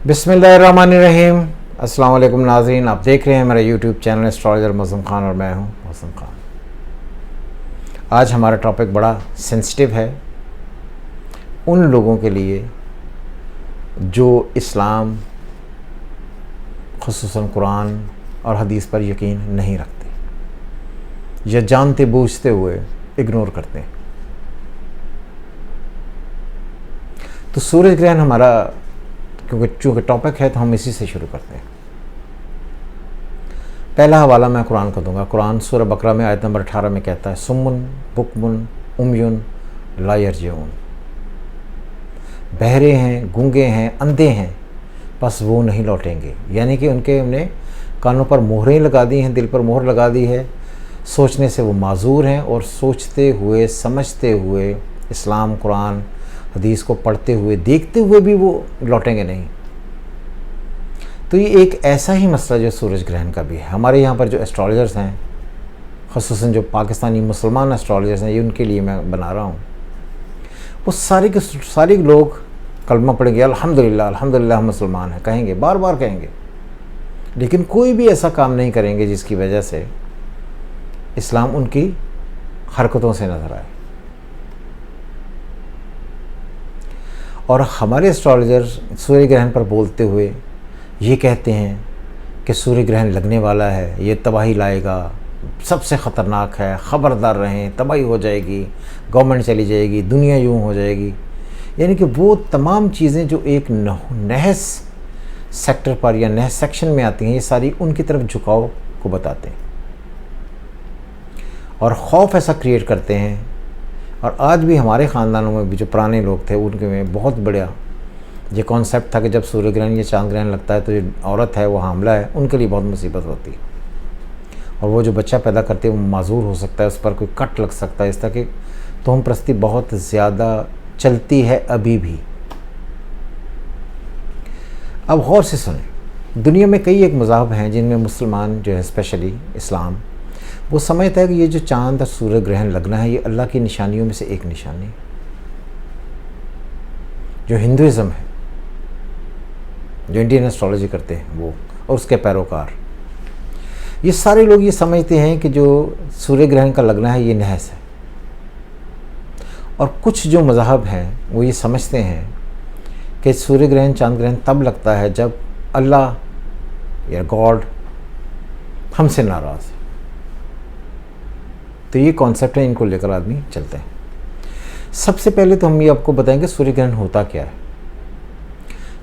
बिस्मिल्लाहिर्रहमानिर्रहीम। अस्सलाम वालेकुम नाज़रीन, आप देख रहे हैं मेरा यूट्यूब चैनल एस्ट्रोलॉजर मौसम खान और मैं हूं मौसम खान। आज हमारा टॉपिक बड़ा सेंसिटिव है उन लोगों के लिए जो इस्लाम, ख़ुसूसन कुरान और हदीस पर यकीन नहीं रखते या जानते बूझते हुए इग्नोर करते हैं। तो सूरज ग्रहण हमारा चूँकि टॉपिक है तो हम इसी से शुरू करते हैं। पहला हवाला मैं कुरान का दूंगा। कुरान सूरह बकरा में आयत नंबर 18 में कहता है, सुम्मुन बुकमुन उम्युन ला यरजिऊन। बहरे हैं, गूंगे हैं, अंधे हैं, बस वो नहीं लौटेंगे। यानी कि उनके कानों पर मोहरें लगा दी हैं, दिल पर मोहर लगा दी है। सोचने से वो माजूर हैं और सोचते हुए समझते हुए इस्लाम, कुरान, हदीस को पढ़ते हुए देखते हुए भी वो लौटेंगे नहीं। तो ये एक ऐसा ही मसला जो सूरज ग्रहण का भी है। हमारे यहाँ पर जो एस्ट्रोलॉजर्स हैं, ख़ुसूसन जो पाकिस्तानी मुसलमान एस्ट्रोलॉजर्स हैं, ये उनके लिए मैं बना रहा हूँ। वो सारे लोग कलमा पढ़ेंगे, अल्हम्दुलिल्लाह अल्हम्दुलिल्लाह हम मुसलमान हैं कहेंगे, बार बार कहेंगे, लेकिन कोई भी ऐसा काम नहीं करेंगे जिसकी वजह से इस्लाम उनकी हरकतों से नज़र आए। और हमारे एस्ट्रोलॉजर सूर्य ग्रहण पर बोलते हुए ये कहते हैं कि सूर्य ग्रहण लगने वाला है, ये तबाही लाएगा, सबसे ख़तरनाक है, ख़बरदार रहें, तबाही हो जाएगी, गवर्नमेंट चली जाएगी, दुनिया यूँ हो जाएगी। यानी कि वो तमाम चीज़ें जो एक नहस सेक्टर पर या नहस सेक्शन में आती हैं, ये सारी उनकी तरफ झुकाव को बताते हैं और ख़ौफ ऐसा क्रिएट करते हैं। और आज भी हमारे ख़ानदानों में भी जो पुराने लोग थे उनके में बहुत बढ़िया ये कॉन्सेप्ट था कि जब सूर्य ग्रहण या चांद ग्रहण लगता है तो जो औरत है वो हामला है, उनके लिए बहुत मुसीबत होती है। और वो जो बच्चा पैदा करते हैं वो माजूर हो सकता है, उस पर कोई कट लग सकता है। इस तरह की तोहम परस्ती बहुत ज़्यादा चलती है अभी भी। अब गौर से सुनें, दुनिया में कई एक मज़ाहब हैं जिनमें मुसलमान जो है, स्पेशली इस्लाम, वो समझता है कि ये जो चांद और सूर्य ग्रहण लगना है ये अल्लाह की निशानियों में से एक निशानी। जो हिंदुइज़्म है, जो इंडियन एस्ट्रोलॉजी करते हैं वो और उसके पैरोकार, ये सारे लोग ये समझते हैं कि जो सूर्य ग्रहण का लगना है ये नहस है। और कुछ जो मज़हब हैं वो ये समझते हैं कि सूर्य ग्रहण, चांद ग्रहण तब लगता है जब अल्लाह या गॉड हमसे नाराज़ है। तो ये कॉन्सेप्ट है, इनको लेकर आदमी चलते हैं। सबसे पहले तो हम ये आपको बताएंगे सूर्य ग्रहण होता क्या है।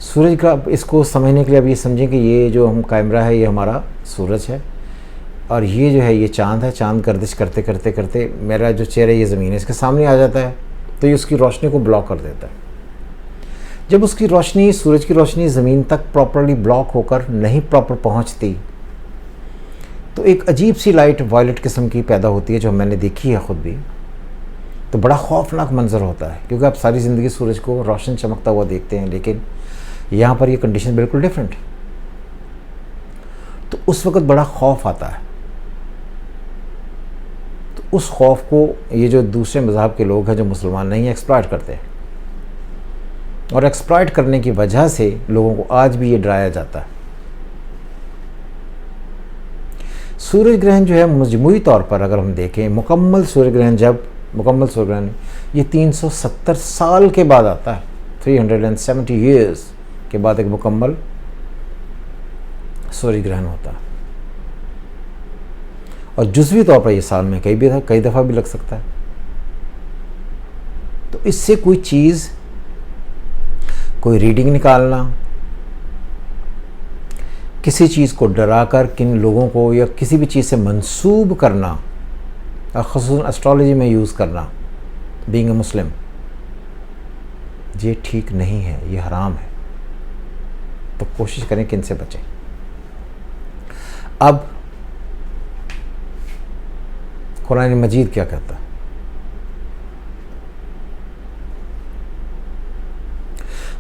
सूरज का, इसको समझने के लिए अब ये समझें कि ये जो हम कैमरा है ये हमारा सूरज है और ये जो है ये चांद है। चांद गर्दिश करते करते करते मेरा जो चेहरा ये ज़मीन है इसके सामने आ जाता है, तो ये उसकी रोशनी को ब्लॉक कर देता है। जब उसकी रोशनी, सूरज की रोशनी ज़मीन तक प्रॉपरली ब्लॉक होकर नहीं प्रॉपर पहुँचती तो एक अजीब सी लाइट वायलेट किस्म की पैदा होती है, जो मैंने देखी है ख़ुद भी। तो बड़ा खौफनाक मंजर होता है क्योंकि आप सारी ज़िंदगी सूरज को रोशन चमकता हुआ देखते हैं, लेकिन यहाँ पर ये कंडीशन बिल्कुल डिफरेंट है। तो उस वक़्त बड़ा खौफ आता है। तो उस खौफ को ये जो दूसरे मज़हब के लोग हैं जो मुसलमान नहीं, एक्सप्लॉइट करते हैं और एक्सप्लॉइट करने की वजह से लोगों को आज भी ये डराया जाता है। सूरज ग्रहण जो है मजमूई तौर पर अगर हम देखें, मुकम्मल सूर्य ग्रहण ये 370 साल के बाद आता है। 370 ईयर्स के बाद एक मुकम्मल सूर्य ग्रहण होता है। और जुज़वी तौर पर ये साल में कई दफ़ा भी लग सकता है। तो इससे कोई चीज़, कोई रीडिंग निकालना, किसी चीज़ को डराकर किन लोगों को या किसी भी चीज़ से मंसूब करना, और ख़ुसूसन एस्ट्रोलॉजी में यूज़ करना, बीइंग ए मुस्लिम, ये ठीक नहीं है, ये हराम है। तो कोशिश करें कि इनसे बचें। अब कुरान मजीद क्या कहता है?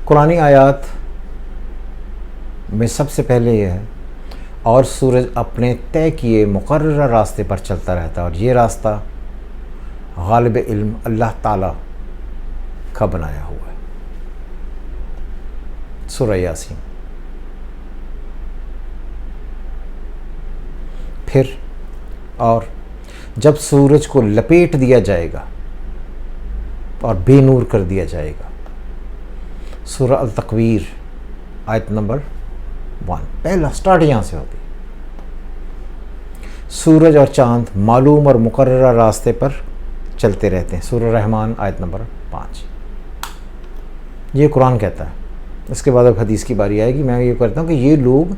कुरानी आयात में सबसे पहले यह है, और सूरज अपने तय किए मुकर्रर रास्ते पर चलता रहता है और ये रास्ता गालिब इल्म अल्लाह ताला का बनाया हुआ है। सूरह यासीन। फिर और जब सूरज को लपेट दिया जाएगा और बेनूर कर दिया जाएगा। सूरह अल तकवीर आयत नंबर 1, पहला स्टार्ट यहाँ से होती। सूरज और चाँद मालूम और मुकर्रर रास्ते पर चलते रहते हैं। सूरह रहमान आयत नंबर 5। ये कुरान कहता है। इसके बाद अब हदीस की बारी आएगी। मैं ये कहता हूँ कि ये लोग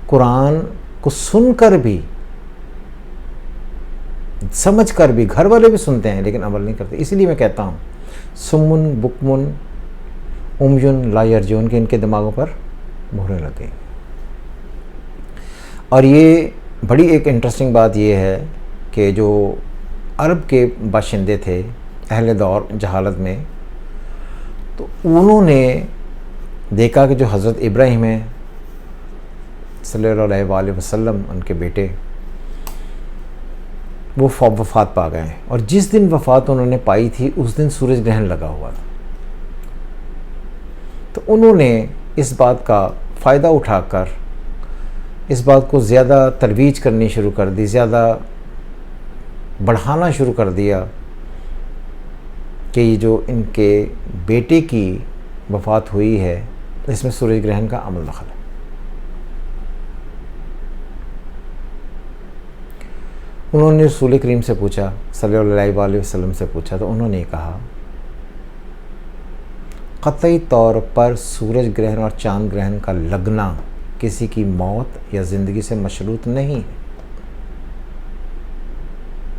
कुरान को सुनकर भी, समझ कर भी, घर वाले भी सुनते हैं लेकिन अमल नहीं करते। इसीलिए मैं कहता हूँ सुम्मुन बुकमुन उमयुन ला यरजून के इनके दिमागों पर मोहरें लग गई। और ये बड़ी एक इंटरेस्टिंग बात ये है कि जो अरब के बाशिंदे थे अहले दौर जहालत में, तो उन्होंने देखा कि जो हज़रत इब्राहीम है सल्लल्लाहु अलैहि वसल्लम, उनके बेटे, वो वफ़ात पा गए हैं। और जिस दिन वफ़ात उन्होंने पाई थी उस दिन सूरज ग्रहण लगा हुआ था। तो उन्होंने इस बात का फ़ायदा उठाकर इस बात को ज़्यादा तरवीज करनी शुरू कर दी, ज़्यादा बढ़ाना शुरू कर दिया कि ये जो इनके बेटे की वफ़ात हुई है इसमें सूरज ग्रहण का अमल दखल है। उन्होंने रसूल करीम से पूछा, सल्लल्लाहु अलैहि वसल्लम से पूछा, तो उन्होंने कहा क़तई तौर पर सूरज ग्रहण और चाँद ग्रहण का लगना किसी की मौत या ज़िंदगी से मशरूत नहीं है।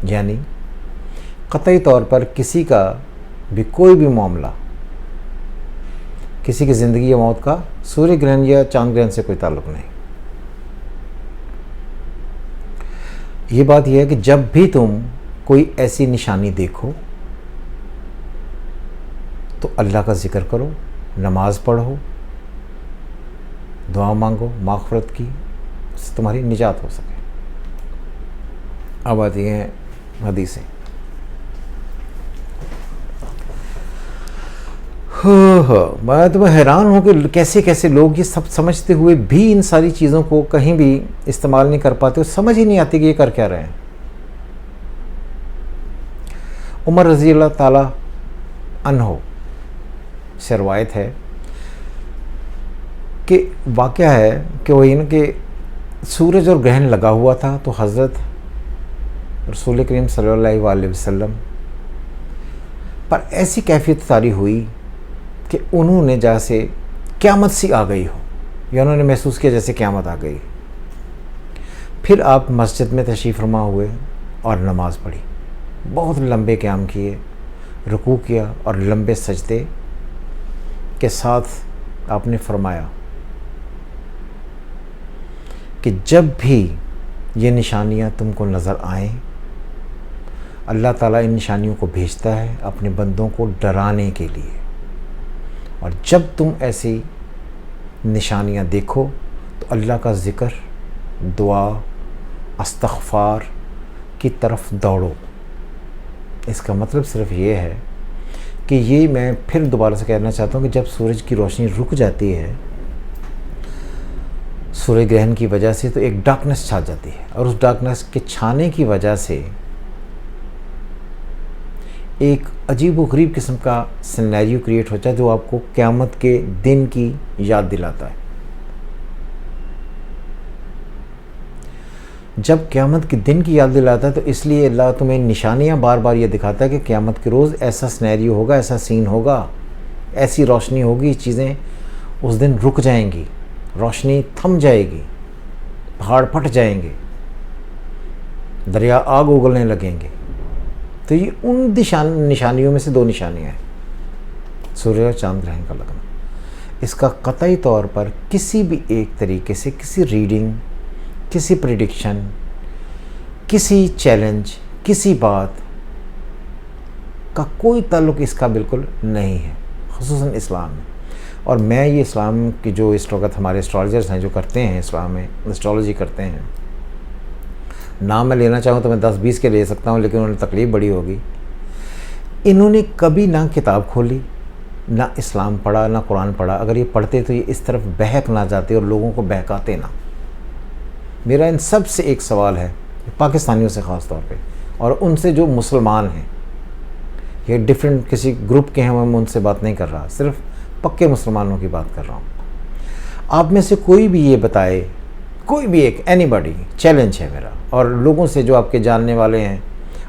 यानी क़तई तौर पर किसी का भी कोई भी मामला, किसी की ज़िंदगी या मौत का सूर्य ग्रहण या चाँद ग्रहण से कोई ताल्लुक़ नहीं। ये बात यह है कि जब भी तुम कोई ऐसी निशानी देखो तो अल्लाह का ज़िक्र करो, नमाज पढ़ो, दुआ मांगो माग़फ़िरत की, उससे तुम्हारी निजात हो सके। अब आती हैं हदीसें। मैं तो हैरान हूँ कि कैसे कैसे लोग ये सब समझते हुए भी इन सारी चीज़ों को कहीं भी इस्तेमाल नहीं कर पाते, समझ ही नहीं आती कि ये कर क्या रहे हैं। उमर रज़ी अल्लाह ताला अन्हो से रवायत है कि वाक़या है कि वही ना कि सूरज और ग्रहण लगा हुआ था, तो हज़रत रसूल करीम सल्लल्लाहु अलैहि वसल्लम पर ऐसी कैफियत तारी हुई कि उन्होंने जैसे क़यामत सी आ गई हो, या उन्होंने महसूस किया जैसे क़यामत आ गई। फिर आप मस्जिद में तशरीफ़ फरमा हुए और नमाज़ पढ़ी, बहुत लंबे क़याम किए, रुकू किया और लंबे सजदे के साथ आपने फरमाया कि जब भी ये निशानियाँ तुमको नज़र आएँ, अल्लाह ताला इन निशानियों को भेजता है अपने बंदों को डराने के लिए, और जब तुम ऐसी निशानियाँ देखो तो अल्लाह का ज़िक्र, दुआ, इस्तिग़फ़ार की तरफ दौड़ो। इसका मतलब सिर्फ ये है कि ये मैं फिर दोबारा से कहना चाहता हूँ कि जब सूरज की रोशनी रुक जाती है सूर्य ग्रहण की वजह से, तो एक डार्कनेस छा जाती है, और उस डार्कनेस के छाने की वजह से एक अजीब-व-गरीब किस्म का सिनेरियो क्रिएट होता है जो आपको क़यामत के दिन की याद दिलाता है। जब क़यामत के दिन की याद दिलाता है तो इसलिए अल्लाह तुम्हें निशानियाँ बार बार ये दिखाता है कि क़यामत के रोज़ ऐसा सिनेरियो होगा, ऐसा सीन होगा, ऐसी रोशनी होगी, चीज़ें उस दिन रुक जाएंगी, रोशनी थम जाएगी, पहाड़ फट जाएंगे, दरिया आग उगलने लगेंगे। तो ये उन निशानियों में से दो निशानियाँ हैं, सूर्य और चाँद ग्रहण का लगना। इसका कतई तौर पर किसी भी एक तरीके से किसी रीडिंग, किसी प्रेडिक्शन, किसी चैलेंज, किसी बात का कोई ताल्लुक़ इसका बिल्कुल नहीं है, ख़ुसूसन इस्लाम में। और मैं ये इस्लाम की जो इस वक्त हमारे एस्ट्रोलॉजर्स हैं जो करते हैं इस्लाम में एस्ट्रोलॉजी करते हैं, नाम मैं लेना चाहूँ तो मैं 10-20 के ले सकता हूँ, लेकिन उन्हें तकलीफ़ बड़ी होगी। इन्होंने कभी ना किताब खोली, ना इस्लाम पढ़ा, ना कुरान पढ़ा। अगर ये पढ़ते तो ये इस तरफ बहक ना जाते और लोगों को बहकाते ना। मेरा इन सब से एक सवाल है पाकिस्तानियों से ख़ास तौर पे, और उनसे जो मुसलमान हैं, ये डिफरेंट किसी ग्रुप के हैं, मैं उनसे बात नहीं कर रहा, सिर्फ पक्के मुसलमानों की बात कर रहा हूँ। आप में से कोई भी ये बताए, कोई भी एक, एनीबॉडी, चैलेंज है मेरा, और लोगों से जो आपके जानने वाले हैं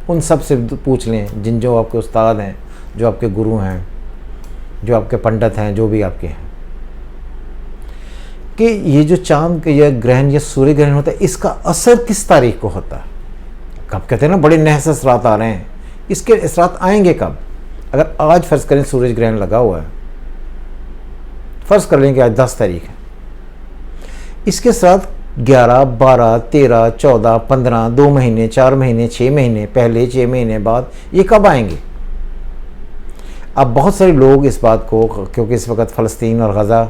उन सब से पूछ लें, जो आपके उस्ताद हैं, जो आपके गुरु हैं, जो आपके पंडित हैं, जो भी आपके हैं, कि ये जो चांद का यह ग्रहण या सूर्य ग्रहण होता है, इसका असर किस तारीख को होता है। कब कहते हैं ना बड़े नहस असरात आ रहे हैं, इसके असरात आएंगे कब। अगर आज फ़र्ज़ करें सूरज ग्रहण लगा हुआ है, फ़र्ज़ कर लें कि आज 10 तारीख है, इसके साथ 11, 12, 13, 14, 15, 2 महीने, 4 महीने, 6 महीने पहले, 6 महीने बाद, ये कब आएंगे। अब बहुत सारे लोग इस बात को, क्योंकि इस वक्त फ़लस्तीन और गज़ा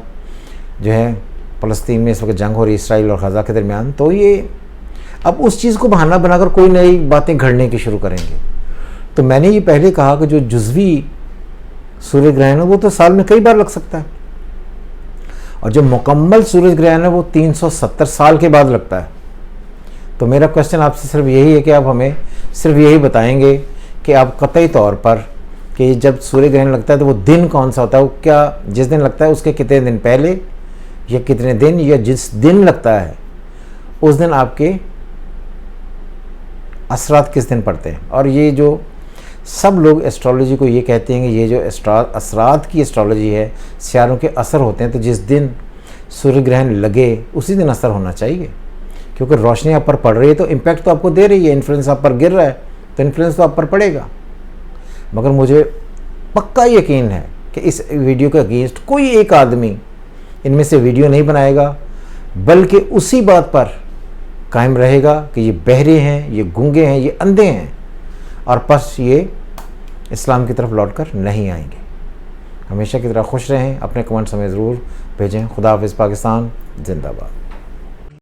जो है, फ़लस्तीन में इस वक्त जंग हो रही है इसराइल और गज़ा के दरमियान, तो ये अब उस चीज़ को बहाना बनाकर कोई नई बातें घड़ने की शुरू करेंगे। तो मैंने ये पहले कहा कि जो जुज़वी सूर्य ग्रहण है वो तो साल में कई बार लग सकता है, और जो मुकम्मल सूरज ग्रहण है वो 370 साल के बाद लगता है। तो मेरा क्वेश्चन आपसे सिर्फ यही है कि आप हमें सिर्फ यही बताएंगे कि आप कतई तौर पर कि जब सूर्य ग्रहण लगता है तो वो दिन कौन सा होता है, वो क्या जिस दिन लगता है उसके कितने दिन पहले, या कितने दिन, या जिस दिन लगता है उस दिन आपके असरात किस दिन पड़ते हैं। और ये जो सब लोग एस्ट्रोलॉजी को ये कहते हैं कि ये जो असरात की एस्ट्रोलॉजी है, सियारों के असर होते हैं, तो जिस दिन सूर्य ग्रहण लगे उसी दिन असर होना चाहिए, क्योंकि रोशनी आप पर पड़ रही है तो इम्पैक्ट तो आपको दे रही है, इन्फ्लुएंस आप पर गिर रहा है तो इन्फ्लुएंस तो आप पर पड़ेगा। मगर मुझे पक्का यकीन है कि इस वीडियो के अगेंस्ट कोई एक आदमी इनमें से वीडियो नहीं बनाएगा, बल्कि उसी बात पर कायम रहेगा कि ये बहरे हैं, ये गूंगे हैं, ये अंधे हैं, और बस ये इस्लाम की तरफ लौटकर नहीं आएंगे। हमेशा की तरह खुश रहें, अपने कमेंट्स हमें ज़रूर भेजें। खुदा हाफ़िज़। पाकिस्तान जिंदाबाद।